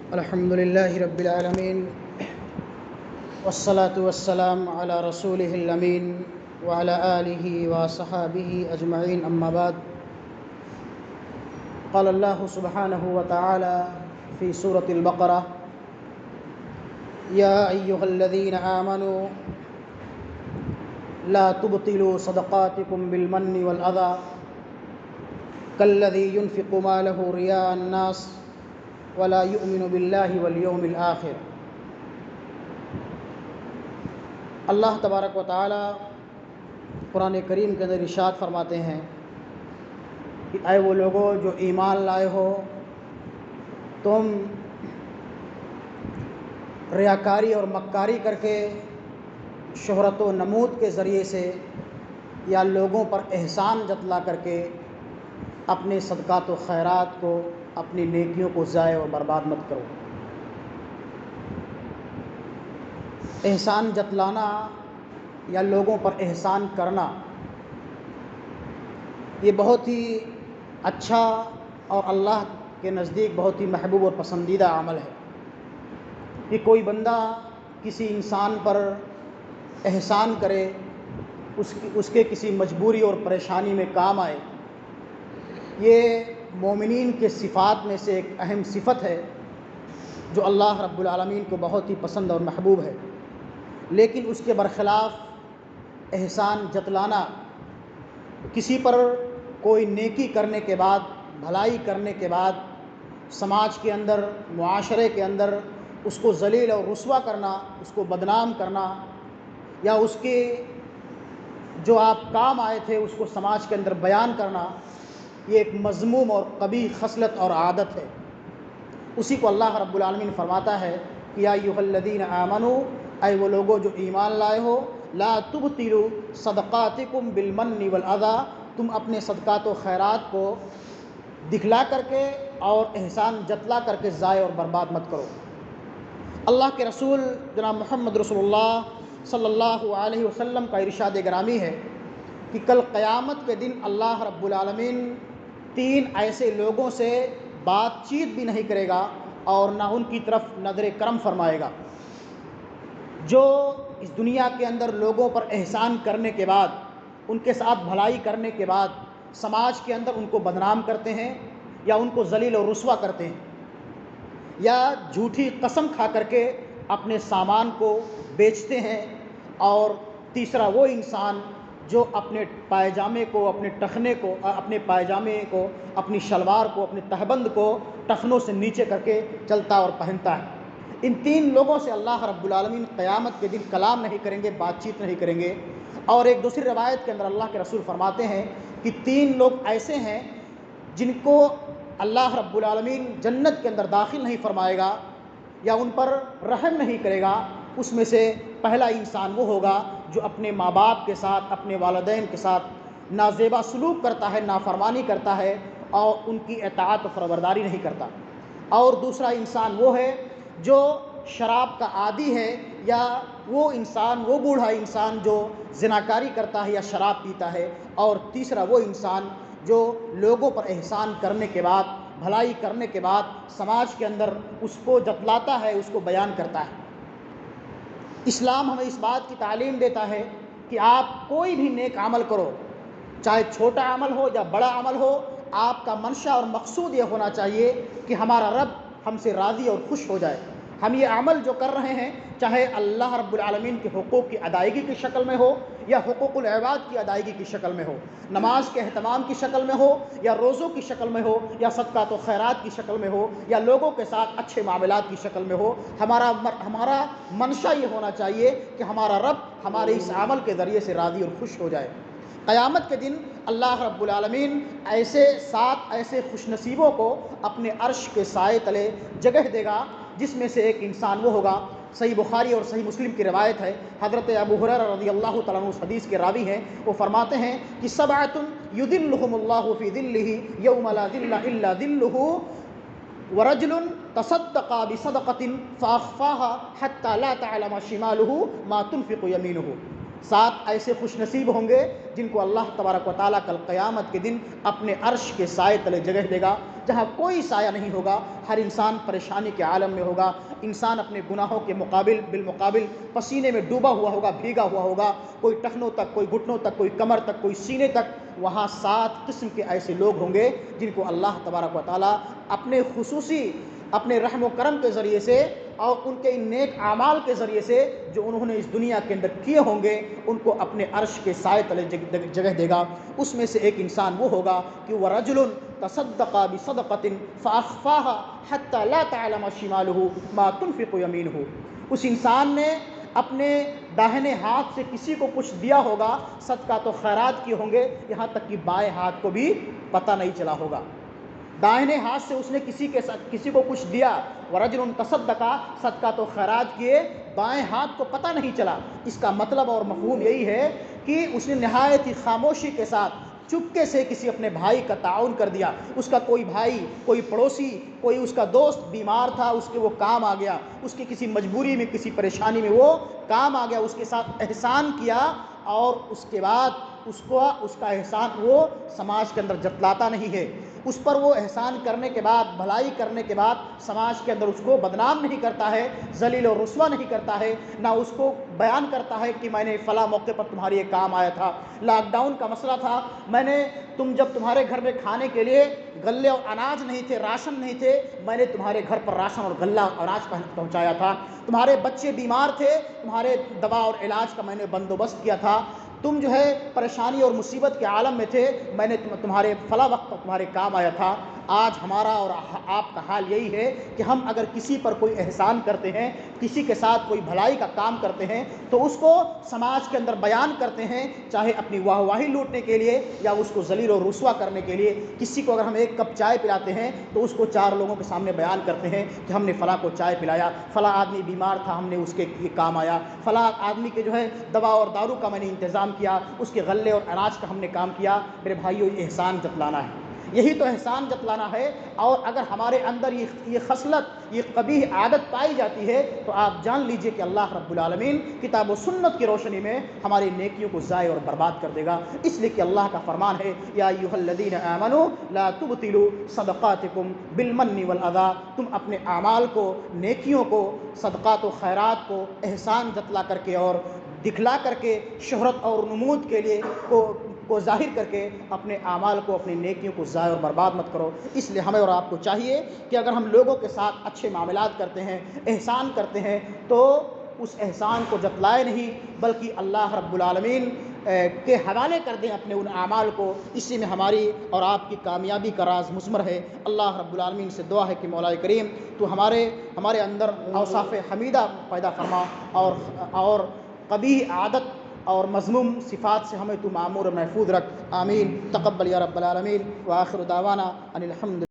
الحمد لله رب العالمين والصلاة والسلام على رسوله الأمين وعلى آله وصحابه أجمعين أما بعد قال الله سبحانه وتعالى في سورة البقرة يا أيها الذين آمنوا لا تبطلوا صدقاتكم بالمن والأذى كالذي ينفق ماله رياء الناس ولا يؤمن بالله واليوم الآخر۔ اللہ تبارک و تعالی قرآن کریم کے اندر ارشاد فرماتے ہیں کہ اے وہ لوگوں جو ایمان لائے ہو، تم ریاکاری اور مکاری کر کے، شہرت و نمود کے ذریعے سے یا لوگوں پر احسان جتلا کر کے اپنے صدقات و خیرات کو، اپنی نیکیوں کو ضائع اور برباد مت کرو۔ احسان جتلانا یا لوگوں پر احسان کرنا یہ بہت ہی اچھا اور اللہ کے نزدیک بہت ہی محبوب اور پسندیدہ عمل ہے کہ کوئی بندہ کسی انسان پر احسان کرے، اس کے کسی مجبوری اور پریشانی میں کام آئے۔ یہ مومنین کے صفات میں سے ایک اہم صفت ہے جو اللہ رب العالمین کو بہت ہی پسند اور محبوب ہے، لیکن اس کے برخلاف احسان جتلانا، کسی پر کوئی نیکی کرنے کے بعد، بھلائی کرنے کے بعد سماج کے اندر، معاشرے کے اندر اس کو ذلیل اور رسوا کرنا، اس کو بدنام کرنا، یا اس کے جو آپ کام آئے تھے اس کو سماج کے اندر بیان کرنا، یہ ایک مذموم اور قبیح خصلت اور عادت ہے۔ اسی کو اللہ رب العالمین فرماتا ہے کہ یا ایھا الذین آمنوا، اے وہ لوگوں جو ایمان لائے ہو، لا تبطلوا صدقاتکم بالمن والاذی، تم اپنے صدقات و خیرات کو دکھلا کر کے اور احسان جتلا کر کے ضائع اور برباد مت کرو۔ اللہ کے رسول جناب محمد رسول اللہ صلی اللہ علیہ وسلم کا ارشاد گرامی ہے کہ کل قیامت کے دن اللہ رب العالمین 3 ایسے لوگوں سے بات چیت بھی نہیں کرے گا اور نہ ان کی طرف نظر کرم فرمائے گا، جو اس دنیا کے اندر لوگوں پر احسان کرنے کے بعد، ان کے ساتھ بھلائی کرنے کے بعد سماج کے اندر ان کو بدنام کرتے ہیں یا ان کو ذلیل و رسوا کرتے ہیں، یا جھوٹی قسم کھا کر کے اپنے سامان کو بیچتے ہیں، اور تیسرا وہ انسان جو اپنے پائجامے کو، اپنے ٹخنے کو، اپنے پائجامے کو، اپنی شلوار کو، اپنے تہبند کو ٹخنوں سے نیچے کر کے چلتا اور پہنتا ہے۔ ان 3 لوگوں سے اللہ رب العالمین قیامت کے دن کلام نہیں کریں گے، بات چیت نہیں کریں گے۔ اور ایک دوسری روایت کے اندر اللہ کے رسول فرماتے ہیں کہ 3 لوگ ایسے ہیں جن کو اللہ رب العالمین جنت کے اندر داخل نہیں فرمائے گا یا ان پر رحم نہیں کرے گا۔ اس میں سے پہلا انسان وہ ہوگا جو اپنے ماں باپ کے ساتھ، اپنے والدین کے ساتھ نازیبا سلوک کرتا ہے، نافرمانی کرتا ہے اور ان کی اطاعت و فرمانبرداری نہیں کرتا۔ اور دوسرا انسان وہ ہے جو شراب کا عادی ہے، یا وہ انسان، وہ بوڑھا انسان جو زناکاری کرتا ہے یا شراب پیتا ہے۔ اور تیسرا وہ انسان جو لوگوں پر احسان کرنے کے بعد، بھلائی کرنے کے بعد سماج کے اندر اس کو جتلاتا ہے، اس کو بیان کرتا ہے۔ اسلام ہمیں اس بات کی تعلیم دیتا ہے کہ آپ کوئی بھی نیک عمل کرو، چاہے چھوٹا عمل ہو یا بڑا عمل ہو، آپ کا منشا اور مقصود یہ ہونا چاہیے کہ ہمارا رب ہم سے راضی اور خوش ہو جائے۔ ہم یہ عمل جو کر رہے ہیں، چاہے اللہ رب العالمین کے حقوق کی ادائیگی کی شکل میں ہو یا حقوق العباد کی ادائیگی کی شکل میں ہو، نماز کے اہتمام کی شکل میں ہو یا روزوں کی شکل میں ہو یا صدقات و خیرات کی شکل میں ہو یا لوگوں کے ساتھ اچھے معاملات کی شکل میں ہو، ہمارا منشا یہ ہونا چاہیے کہ ہمارا رب ہمارے اس عمل کے ذریعے سے راضی اور خوش ہو جائے۔ قیامت کے دن اللہ رب العالمین 7 ایسے خوش نصیبوں کو اپنے عرش کے سائے تلے جگہ دے گا، جس میں سے ایک انسان وہ ہوگا، صحیح بخاری اور صحیح مسلم کی روایت ہے، حضرت ابو ہریرہ رضی اللہ تعالیٰ عنہ اس حدیث کے راوی ہیں، وہ فرماتے ہیں کہ 7 یظلھم اللہ فی ظلہ یوم لا ظل الا ظلہ، ورجل تصدق بصدقۃ فاخفاها حتى لا تعلم شمالہ ما تنفق یمینہ۔ 7 ایسے خوش نصیب ہوں گے جن کو اللہ تبارک و تعالیٰ کل قیامت کے دن اپنے عرش کے سائے تلے جگہ دے گا، جہاں کوئی سایہ نہیں ہوگا، ہر انسان پریشانی کے عالم میں ہوگا، انسان اپنے گناہوں کے بالمقابل پسینے میں ڈوبا ہوا ہوگا، بھیگا ہوا ہوگا، کوئی ٹخنوں تک، کوئی گھٹنوں تک، کوئی کمر تک، کوئی سینے تک۔ وہاں 7 قسم کے ایسے لوگ ہوں گے جن کو اللہ تبارک و تعالیٰ اپنے خصوصی، اپنے رحم و کرم کے ذریعے سے اور ان کے ان نیک اعمال کے ذریعے سے جو انہوں نے اس دنیا کے اندر کیے ہوں گے، ان کو اپنے عرش کے سائے تلے جگہ دے گا۔ اس میں سے ایک انسان وہ ہوگا کہ وہ رجل تصدق بصدقۃ فاخفاها حتى لا تعلم شماله ما تنفق يمينه۔ اس انسان نے اپنے داہنے ہاتھ سے کسی کو کچھ دیا ہوگا، صدقہ تو خیرات کیے ہوں گے، یہاں تک کہ بائیں ہاتھ کو بھی پتہ نہیں چلا ہوگا۔ دائنے ہاتھ سے اس نے کسی کو کچھ دیا، ورجل تصدق، صدقہ تو خیرات کیے، بائیں ہاتھ کو پتہ نہیں چلا۔ اس کا مطلب اور مفہوم یہی ہے کہ اس نے نہایت ہی خاموشی کے ساتھ چپکے سے کسی اپنے بھائی کا تعاون کر دیا۔ اس کا کوئی بھائی، کوئی پڑوسی، کوئی اس کا دوست بیمار تھا، اس کے وہ کام آ گیا، اس کی کسی مجبوری میں، کسی پریشانی میں وہ کام آ گیا، اس کے ساتھ احسان کیا، اور اس کے بعد اس کا احسان وہ سماج کے اندر جتلاتا نہیں ہے۔ اس پر وہ احسان کرنے کے بعد، بھلائی کرنے کے بعد سماج کے اندر اس کو بدنام نہیں کرتا ہے، ذلیل و رسوا نہیں کرتا ہے، نہ اس کو بیان کرتا ہے کہ میں نے فلاں موقع پر تمہارے یہ کام آیا تھا، لاک ڈاؤن کا مسئلہ تھا، جب تمہارے گھر میں کھانے کے لیے غلے اور اناج نہیں تھے، راشن نہیں تھے، میں نے تمہارے گھر پر راشن اور غلہ اور اناج پہنچایا تھا، تمہارے بچے بیمار تھے، تمہارے دوا اور علاج کا میں نے بندوبست کیا تھا، تم جو ہے پریشانی اور مصیبت کے عالم میں تھے، میں نے تمہارے فلاں وقت پر تمہارے کام آیا تھا۔ آج ہمارا اور آپ کا حال یہی ہے کہ ہم اگر کسی پر کوئی احسان کرتے ہیں، کسی کے ساتھ کوئی بھلائی کا کام کرتے ہیں، تو اس کو سماج کے اندر بیان کرتے ہیں، چاہے اپنی واہ واہی لوٹنے کے لیے یا اس کو ذلیل و رسوا کرنے کے لیے۔ کسی کو اگر ہم ایک کپ چائے پلاتے ہیں تو اس کو 4 لوگوں کے سامنے بیان کرتے ہیں کہ ہم نے فلاں کو چائے پلایا، فلاں آدمی بیمار تھا، ہم نے اس کے یہ کام آیا، فلاں آدمی کے جو ہے دوا اور دارو کا میں نے انتظام کیا، اس کے غلے اور اناج کا ہم نے کام کیا۔ میرے بھائیو، یہ احسان جتلانا ہے، یہی تو احسان جتلانا ہے۔ اور اگر ہمارے اندر یہ خصلت، یہ قبیح عادت پائی جاتی ہے تو آپ جان لیجئے کہ اللہ رب العالمین کتاب و سنت کی روشنی میں ہماری نیکیوں کو ضائع اور برباد کر دے گا۔ اس لیے کہ اللہ کا فرمان ہے، یا ایھا الذین آمنوا لا تبطلوا صدقاتکم بالمن والاذی، تم اپنے اعمال کو، نیکیوں کو، صدقات و خیرات کو احسان جتلا کر کے اور دکھلا کر کے، شہرت اور نمود کے لیے کو ظاہر کر کے اپنے اعمال کو، اپنی نیکیوں کو ضائع اور برباد مت کرو۔ اس لیے ہمیں اور آپ کو چاہیے کہ اگر ہم لوگوں کے ساتھ اچھے معاملات کرتے ہیں، احسان کرتے ہیں، تو اس احسان کو جتلائے نہیں بلکہ اللہ رب العالمین کے حوالے کر دیں اپنے ان اعمال کو۔ اسی میں ہماری اور آپ کی کامیابی کا راز مضمر ہے۔ اللہ رب العالمین سے دعا ہے کہ مولا کریم تو ہمارے اندر اوصاف حمیدہ پیدا فرما، اور قبیح عادت اور مذموم صفات سے ہمیں تو معمور و محفوظ رکھ۔ آمین۔ تقبل یا رب العالمین، وآخر دعوانا ان الحمد